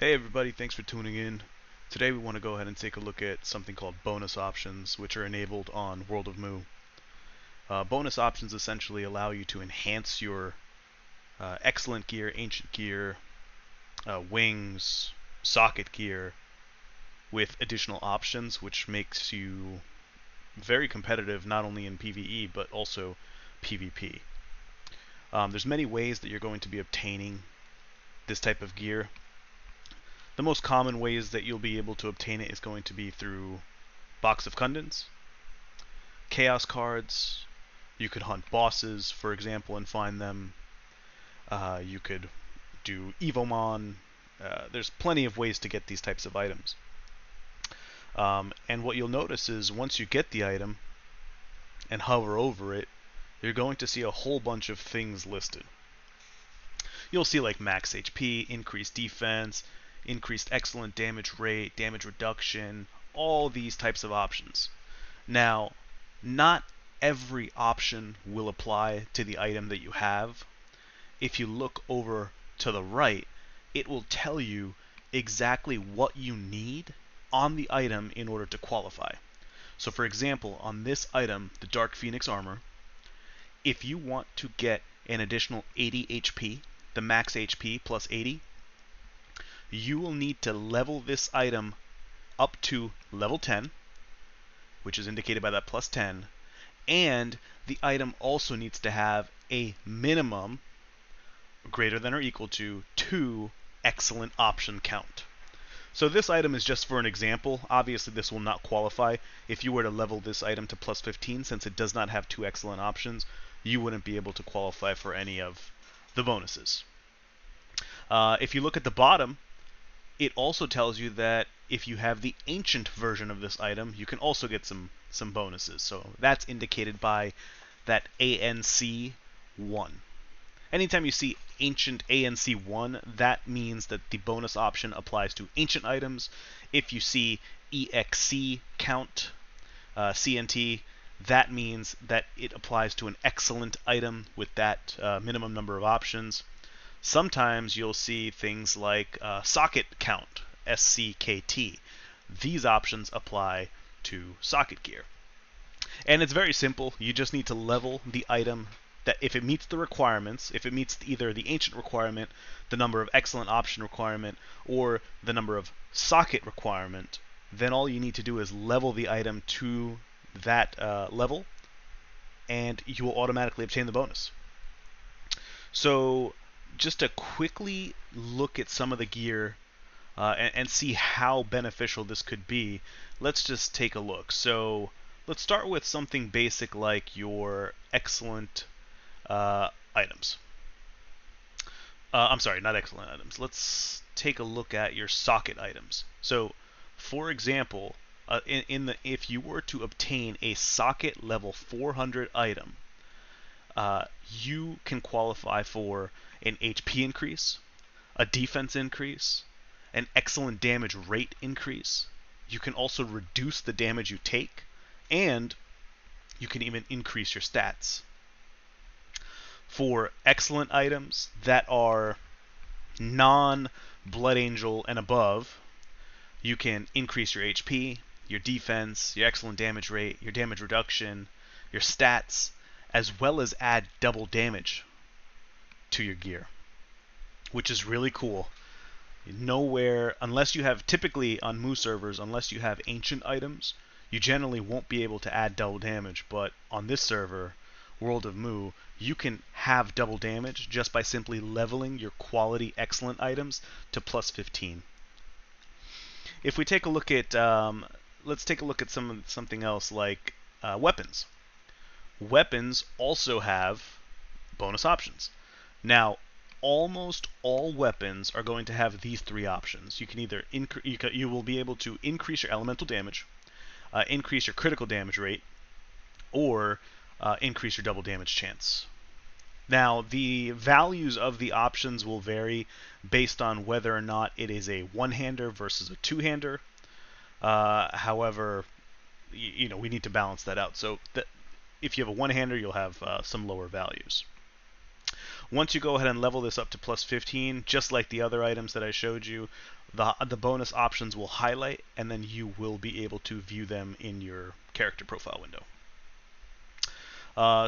Hey everybody, thanks for tuning in. Today we want to go ahead and take a look at something called bonus options, which are enabled on World of Mu. Bonus options essentially allow you to enhance your excellent gear, ancient gear, wings, socket gear with additional options, which makes you very competitive not only in PVE but also PvP. There's many ways that you're going to be obtaining this type of gear. The most common ways that you'll be able to obtain it is going to be through Box of Kundins, Chaos cards. You could hunt bosses, for example, and find them. You could do Evomon. There's plenty of ways to get these types of items. And what you'll notice is once you get the item and hover over it, you're going to see a whole bunch of things listed. You'll see like max HP, increased defense, increased excellent damage rate, damage reduction, all these types of options. Now, not every option will apply to the item that you have. If you look over to the right, it will tell you exactly what you need on the item in order to qualify. So for example, on this item, the Dark Phoenix Armor, if you want to get an additional 80 HP, the max HP plus 80, you will need to level this item up to level 10, which is indicated by that plus 10, and the item also needs to have a minimum greater than or equal to 2 excellent option count. So this item is just for an example. Obviously this will not qualify. If you were to level this item to plus 15, since it does not have 2 excellent options, you wouldn't be able to qualify for any of the bonuses. If you look at the bottom, it also tells you that if you have the ancient version of this item, you can also get some bonuses. So that's indicated by that ANC 1. Anytime you see ancient ANC 1, that means that the bonus option applies to ancient items. If you see EXC count, CNT, that means that it applies to an excellent item with that minimum number of options. Sometimes you'll see things like socket count, SCKT. These options apply to socket gear. And it's very simple. You just need to level the item that if it meets the requirements, if it meets either the ancient requirement, the number of excellent option requirement, or the number of socket requirement, then all you need to do is level the item to that level, and you will automatically obtain the bonus. So just to quickly look at some of the gear and see how beneficial this could be, let's just take a look. So let's start with something basic like your excellent items. I'm sorry, not excellent items. Let's take a look at your socket items. So, for example, if you were to obtain a socket level 400 item, you can qualify for an HP increase, a defense increase, an excellent damage rate increase. You can also reduce the damage you take, and you can even increase your stats. For excellent items that are non-Blood Angel and above, you can increase your HP, your defense, your excellent damage rate, your damage reduction, your stats, as well as add double damage to your gear, which is really cool. Nowhere, unless you have, typically on Mu servers, unless you have ancient items, you generally won't be able to add double damage, but on this server, World of Mu, you can have double damage just by simply leveling your quality excellent items to plus 15. If we take a look at, let's take a look at something else like weapons. Weapons also have bonus options. Now, almost all weapons are going to have these three options. You can either you will be able to increase your elemental damage, increase your critical damage rate, or increase your double damage chance. Now, the values of the options will vary based on whether or not it is a one-hander versus a two-hander. However, we need to balance that out. So if you have a one-hander, you'll have some lower values. Once you go ahead and level this up to plus 15, just like the other items that I showed you, the bonus options will highlight, and then you will be able to view them in your character profile window.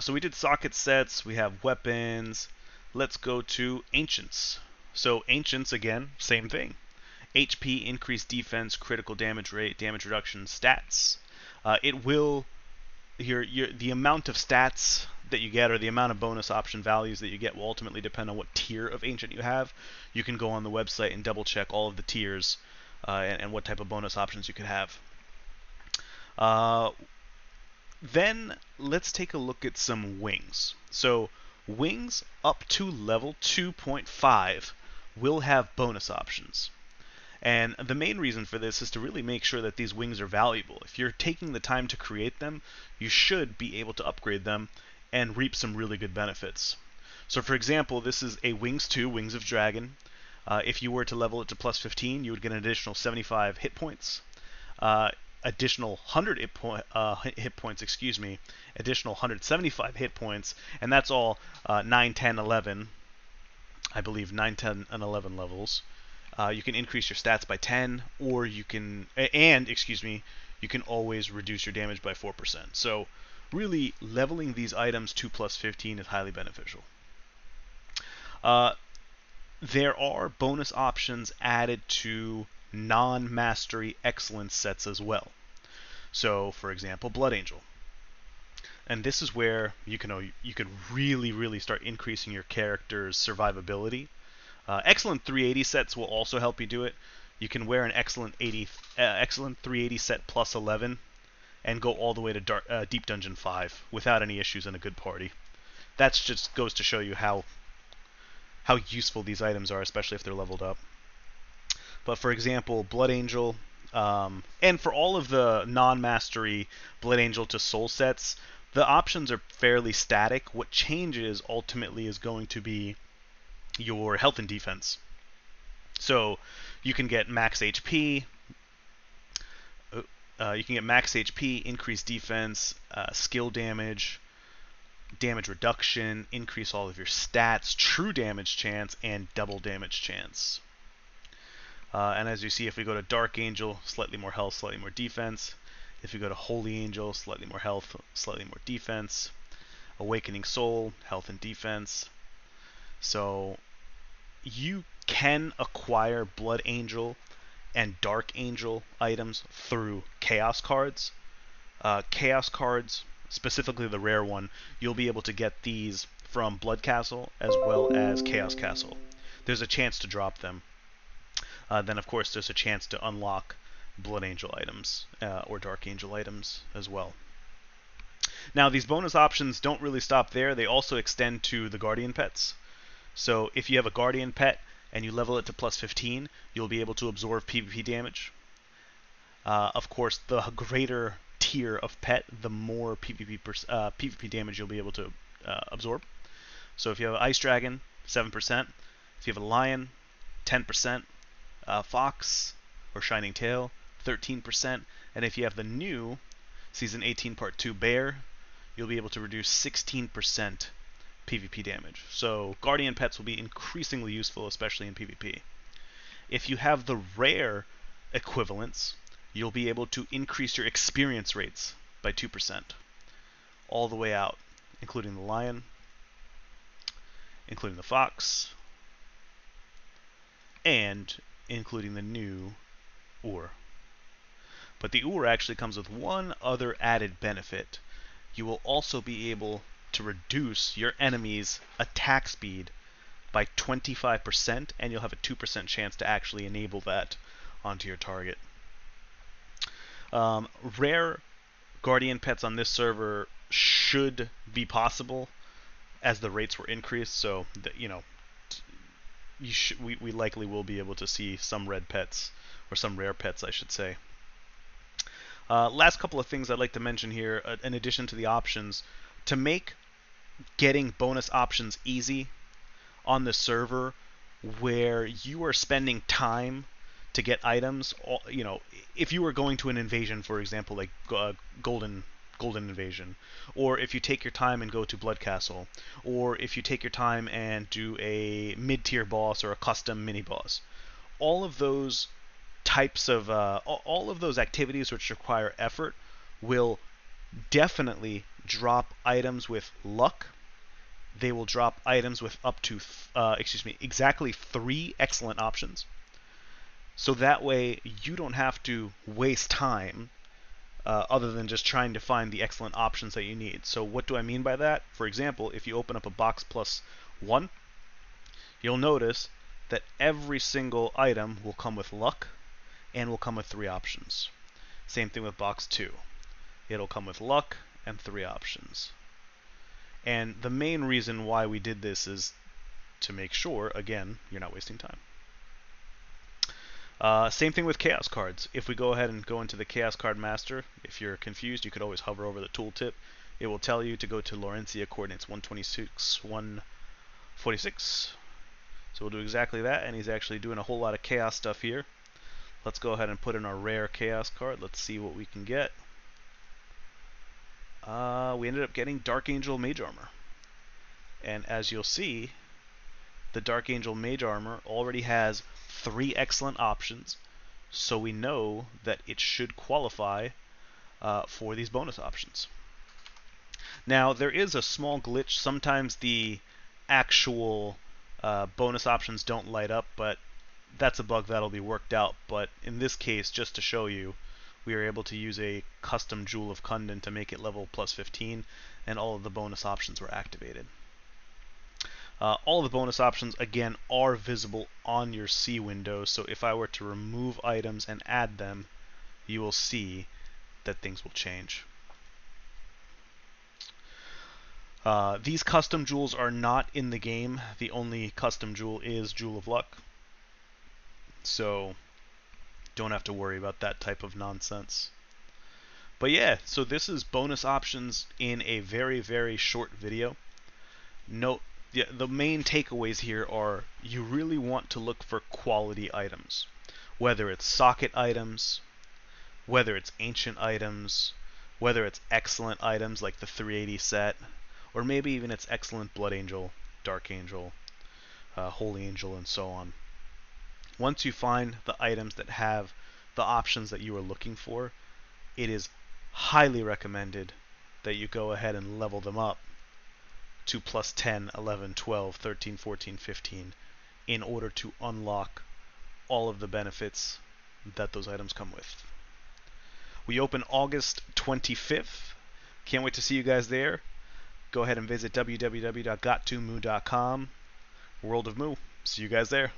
So we did socket sets, we have weapons. Let's go to ancients. So ancients, again, same thing. HP, increased defense, critical damage rate, damage reduction, stats. It will the amount of stats that you get, or the amount of bonus option values that you get, will ultimately depend on what tier of ancient you have. You can go on the website and double check all of the tiers and what type of bonus options you could have. Then let's take a look at some wings. So wings up to level 2.5 will have bonus options. And the main reason for this is to really make sure that these wings are valuable. If you're taking the time to create them, you should be able to upgrade them and reap some really good benefits. So for example, this is a Wings 2, Wings of Dragon. If you were to level it to plus 15, you would get an additional 75 hit points. Additional 100 hit points, additional 175 hit points, and that's all 9, 10, 11, I believe 9, 10, and 11 levels. You can increase your stats by 10, or you can, you can always reduce your damage by 4%. So really, leveling these items to plus 15 is highly beneficial. There are bonus options added to non-mastery excellence sets as well. So, for example, Blood Angel. And this is where you can really start increasing your character's survivability. Excellent 380 sets will also help you do it. You can wear an excellent 380 set plus 11 and go all the way to Deep Dungeon 5 without any issues in a good party. That just goes to show you how useful these items are, especially if they're leveled up. But for example, Blood Angel, and for all of the non-mastery Blood Angel to Soul sets, the options are fairly static. What changes ultimately is going to be your health and defense. So you can get max HP. Increased defense, skill damage, damage reduction, increase all of your stats, true damage chance, and double damage chance. And as you see, if we go to Dark Angel, slightly more health, slightly more defense. If we go to Holy Angel, slightly more health, slightly more defense. Awakening Soul, health and defense. So you can acquire Blood Angel and Dark Angel items through Chaos cards. Chaos cards, specifically the rare one, you'll be able to get these from Blood Castle as well as Chaos Castle. There's a chance to drop them. Then, of course, there's a chance to unlock Blood Angel items or Dark Angel items as well. Now, these bonus options don't really stop there. They also extend to the Guardian pets. So if you have a Guardian pet and you level it to plus 15, you'll be able to absorb PvP damage. Of course, the greater tier of pet, the more PvP damage you'll be able to absorb. So if you have an Ice Dragon, 7%. If you have a Lion, 10%. Fox or Shining Tail, 13%. And if you have the new Season 18 Part 2 Bear, you'll be able to reduce 16% PvP damage. So Guardian pets will be increasingly useful, especially in PvP. If you have the rare equivalents, you'll be able to increase your experience rates by 2%, all the way out, including the Lion, including the Fox, and including the new Ur. But the Ur actually comes with one other added benefit. You will also be able to reduce your enemy's attack speed by 25%, and you'll have a 2% chance to actually enable that onto your target. Rare Guardian pets on this server should be possible as the rates were increased, so we likely will be able to see some red pets, or some rare pets, I should say. Last couple of things I'd like to mention here, in addition to the options, to make getting bonus options easy on the server, where you are spending time to get items. If you were going to an invasion, for example, like Golden Invasion, or if you take your time and go to Blood Castle, or if you take your time and do a mid-tier boss or a custom mini-boss, all of those types of all of those activities which require effort will definitely drop items with luck. They will drop items with up to exactly 3 excellent options. So that way you don't have to waste time other than just trying to find the excellent options that you need. So what do I mean by that? For example, if you open up a box plus 1, you'll notice that every single item will come with luck and will come with 3 options. Same thing with box 2. It'll come with luck and 3 options. And the main reason why we did this is to make sure, again, you're not wasting time. Same thing with Chaos cards. If we go ahead and go into the Chaos Card Master, if you're confused, you could always hover over the tooltip. It will tell you to go to Laurencia coordinates 126, 146. So we'll do exactly that, and he's actually doing a whole lot of Chaos stuff here. Let's go ahead and put in our rare Chaos card. Let's see what we can get. We ended up getting Dark Angel Mage Armor. And as you'll see, the Dark Angel Mage Armor already has 3 excellent options, so we know that it should qualify for these bonus options. Now, there is a small glitch. Sometimes the actual bonus options don't light up, but that's a bug that'll be worked out. But in this case, just to show you, we are able to use a custom Jewel of Kundun to make it level plus 15, and all of the bonus options were activated. All of the bonus options, again, are visible on your C window, so if I were to remove items and add them, you will see that things will change. These custom jewels are not in the game. The only custom jewel is Jewel of Luck, so don't have to worry about that type of nonsense. But yeah, so this is bonus options in a very, very short video. Note, the main takeaways here are you really want to look for quality items. Whether it's socket items, whether it's ancient items, whether it's excellent items like the 380 set, or maybe even it's excellent Blood Angel, Dark Angel, Holy Angel, and so on. Once you find the items that have the options that you are looking for, it is highly recommended that you go ahead and level them up to plus 10, 11, 12, 13, 14, 15 in order to unlock all of the benefits that those items come with. We open August 25th. Can't wait to see you guys there. Go ahead and visit www.gottomoo.com. World of Moo. See you guys there.